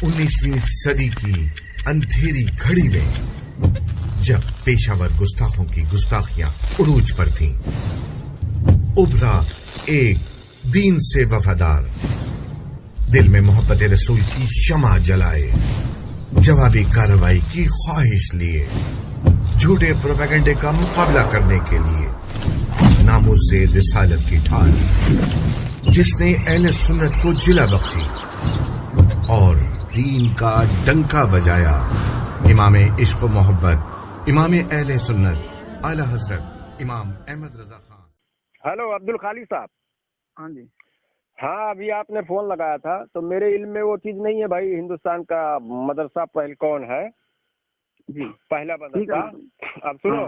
19ویں صدی کی اندھیری گھڑی میں جب پیشہ ور گستاخوں کی گستاخیاں عروج پر تھیں، ابھرا ایک دین سے وفادار، دل میں محبت رسول کی شمع جلائے، جوابی کارروائی کی خواہش لیے، جھوٹے پروپیگنڈے کا مقابلہ کرنے کے لیے ناموز رسالت کی ڈھال، جس نے اہل سنت کو جلا بخشی اور دین کا ڈنکا بجایا، امام عشق و محبت، امام اہل سنت اعلی حضرت امام احمد رضا خان۔ ہیلو عبد الخالق صاحب۔ ہاں جی، ہاں ابھی آپ نے فون لگایا تھا تو میرے علم میں وہ چیز نہیں ہے بھائی، ہندوستان کا مدرسہ پہل کون ہے؟ جی پہلا مدرسہ اب سنو،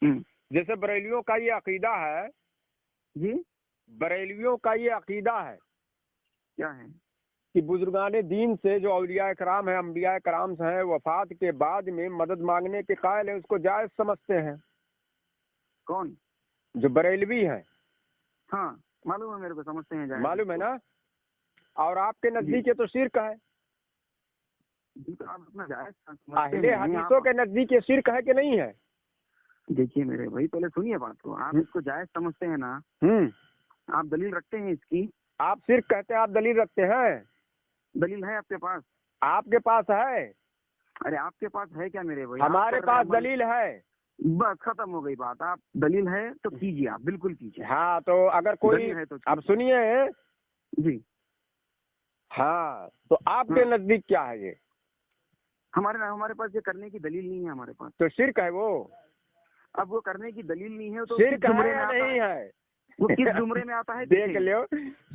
ہوں، جیسے بریلیوں کا یہ عقیدہ ہے، جی بریلیوں کا یہ عقیدہ ہے کیا ہے؟ کہ بزرگان دین سے جو اولیاء کرام ہیں، انبیاء کرام ہیں، وفات کے بعد میں مدد مانگنے کے قائل ہیں، اس کو جائز سمجھتے ہیں۔ کون؟ جو بریلوی ہیں، ہاں معلوم ہے میرے کو، سمجھتے ہیں جائے، معلوم ہے نا؟ اور آپ کے نزدیک یہ تو شرک ہے، جی تو آپ اپنا جائز اہل حدیثوں کے نزدیک یہ شرک ہے کہ نہیں ہے؟ دیکھیے میرے بھائی، پہلے سنیے بات کو، آپ اس کو جائز سمجھتے ہیں نا، آپ دلیل رکھتے ہیں اس کی؟ آپ شرک کہتے ہیں، آپ دلیل رکھتے ہیں؟ دلیل ہے آپ کے پاس؟ آپ کے پاس ہے؟ ارے آپ کے پاس ہے کیا میرے بھائی؟ ہمارے پاس دلیل ہے۔ بس ختم ہو گئی بات، آپ دلیل ہے تو کیجیے، آپ بالکل کیجیے۔ ہاں تو اگر کوئی دلیل ہے تو اب سنیے، جی ہاں تو آپ کے نزدیک کیا ہے یہ؟ ہمارے پاس یہ کرنے کی دلیل نہیں ہے ہمارے پاس۔ تو شرک ہے وہ؟ اب وہ کرنے کی دلیل نہیں ہے تو شرک ہے یا نہیں ہے؟ وہ کس زمرے میں آتا ہے دیکھ لو،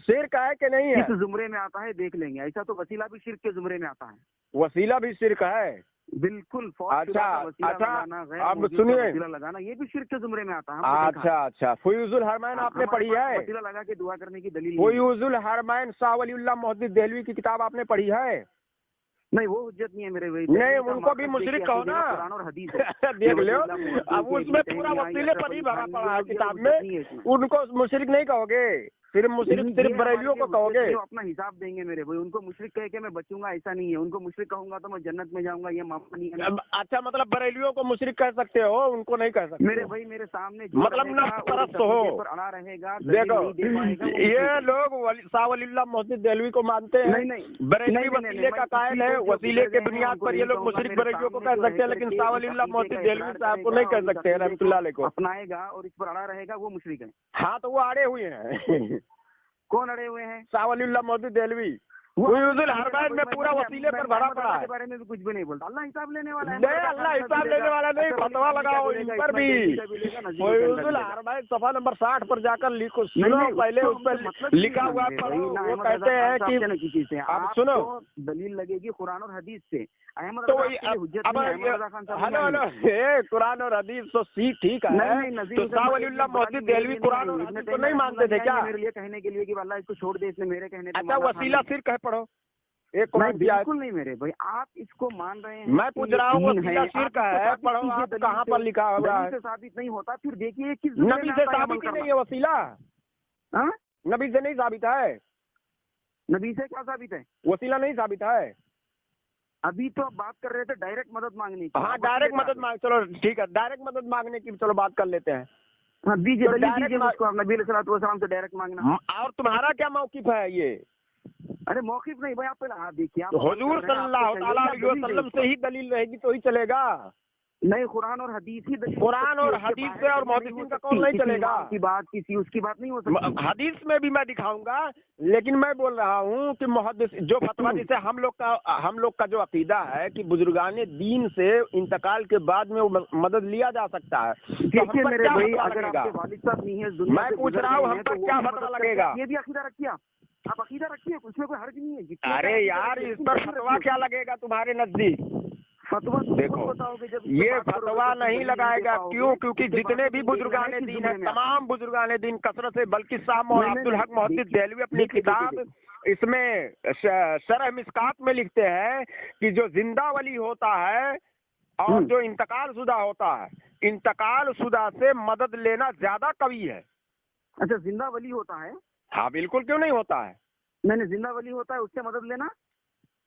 شرک ہے کہ نہیں ہے؟ کس زمرے میں آتا ہے دیکھ لیں گے۔ ایسا تو وسیلہ بھی شرک کے زمرے میں آتا ہے۔ وسیلہ بھی شرک ہے؟ بالکل۔ اچھا اب سنیے، وسیلہ لگانا یہ بھی شرک کے زمرے میں آتا ہے۔ اچھا فیوز الحرمین آپ نے پڑھی ہے؟ وسیلہ لگا کے دعا کرنے کی دلیل فیوز الحرمین شاہ ولی اللہ محدث دہلوی کی کتاب آپ نے پڑھی ہے؟ نہیں، وہ حجت نہیں ہے میرے بھائی۔ نہیں، ان کو بھی مشرک کہو نا، قرآن اور حدیث ہے، دیکھ لو، اب اس میں پورا وسیلے پر ہی بھرا پڑا ہے کتاب میں، ان کو مشرک نہیں کہو گے، صرف مشرک صرف بریلیوں کو کہو گے؟ اپنا حساب دیں گے میرے بھائی، ان کو مشرک کہہ کے میں بچوں گا ایسا نہیں ہے، ان کو مشرک کہوں گا تو میں جنت میں جاؤں گا، یہ معاملہ نہیں ہے۔ اچھا مطلب بریلیوں کو مشرک کہہ سکتے ہو، ان کو نہیں کہہ سکتے میرے بھائی؟ میرے سامنے مطلب نفس پرست ہو، اڑا رہے گا، دیکھو یہ لوگ شاہ ولی اللہ محدث دہلوی کو مانتے ہیں، بریلوی وسیلے کا قائل ہے، وسیلے کے بنیاد پر یہ لوگ مشرک بریلیوں کو کہہ سکتے ہیں، لیکن شاہ ولی اللہ محدث دہلوی صاحب کو نہیں کہہ سکتے رحمۃ اللہ علیہ کو۔ اپنائے گا اور اس پر اڑا رہے گا وہ مشرک ہے۔ ہاں تو وہ اڑے ہوئے ہیں۔ کون اڑے ہوئے ہیں؟ شاہ ولی اللہ محدث دہلوی فیوز الحرمین میں پورا وسیلے پر بھرا پڑا ہے۔ کے بارے میں بھی کچھ بھی نہیں بولتا، اللہ حساب لینے والا ہے۔ نہیں، اللہ حساب لینے والا نہیں، فتوا لگاؤ ان پر بھی۔ فیوز الحرمین صفحہ نمبر 60 پر جا کر لکھو، سنو پہلے اس پر لکھا ہوا پڑھو، وہ کہتے ہیں کہ اب سنو دلیل لگے گی قرآن اور حدیث سے۔ احمد تو قرآن اور حدیث تو ٹھیک ہے، تو شاہ ولی اللہ محدث دہلوی قرآن اور حدیث کو نہیں مانتے تھے کیا؟ میرے لیے کہنے کے لیے کہ اللہ اس کو چھوڑ دے، اس نے میرے کہنے اچھا وسیلہ صرف کہہ پڑھو ایک بالکل نہیں میرے بھائی، آپ اس کو مان رہے ہیں۔ میں پوچھ رہا ہوں وسیلہ شرک ہے، پڑھو آپ کہاں پر لکھا ہوا ہے؟ ثابت نہیں ہوتا، پھر دیکھیے کس نبی سے ثابت ہی نہیں ہے وسیلہ، نبی سے نہیں ثابت ہے۔ نبی سے کیا ثابت ہے؟ وسیلہ نہیں ثابت ہے۔ ابھی تو آپ بات کر رہے تھے ڈائریکٹ مدد مانگنے کی۔ ہاں ڈائریکٹ مدد مانگ، چلو ٹھیک ہے، ڈائریکٹ مدد مانگنے کی چلو بات کر لیتے ہیں۔ ہاں دیجیے اس کو، نبی علیہ الصلوۃ والسلام سے ڈائریکٹ مانگنا۔ اور تمہارا کیا موقف ہے یہ؟ ارے موقف نہیں بھائی، آپ پہلے دیکھیے، حضور صلی اللہ تعالیٰ علیہ وسلم سے ہی دلیل رہے گی تو ہی چلے گا۔ نہیں، قرآن اور حدیث ہی دلیل، قرآن اور حدیث سے اور محدثین کا قول نہیں چلے گا۔ کی بات کسی اس کی بات نہیں ہو سکتی۔ حدیث میں بھی میں دکھاؤں گا، لیکن میں بول رہا ہوں کہ محدث جو فتویٰ جسے ہم لوگ کا جو عقیدہ ہے کہ بزرگان دین سے انتقال کے بعد میں مدد لیا جا سکتا ہے، دیکھیے میرے بھائی، اگر آپ کے والد صاحب نہیں ہے، میں پوچھ رہا ہوں ہم پر کیا فتویٰ لگے گا؟ یہ بھی عقیدہ رکھیے، آپ عقیدہ رکھیے، اس میں کوئی حرج نہیں ہے۔ ارے یار اس پر فتویٰ کیا لگے گا تمہارے نزدیک؟ فتوا دیکھو یہ فتوا نہیں لگائے گا، کیوں؟ کیونکہ جتنے بھی بزرگان دین ہیں، تمام بزرگان دین کثرت سے، بلکہ شاہ مولانا عبدالحق محدث دہلوی اپنی کتاب اس میں شرح مشکات میں لکھتے ہیں کہ جو زندہ ولی ہوتا ہے اور جو انتقال شدہ ہوتا ہے، انتقال شدہ سے مدد لینا زیادہ قوی ہے۔ اچھا زندہ ولی ہوتا ہے؟ ہاں بالکل، کیوں نہیں ہوتا ہے؟ میں نے زندہ ولی ہوتا ہے، اس سے مدد لینا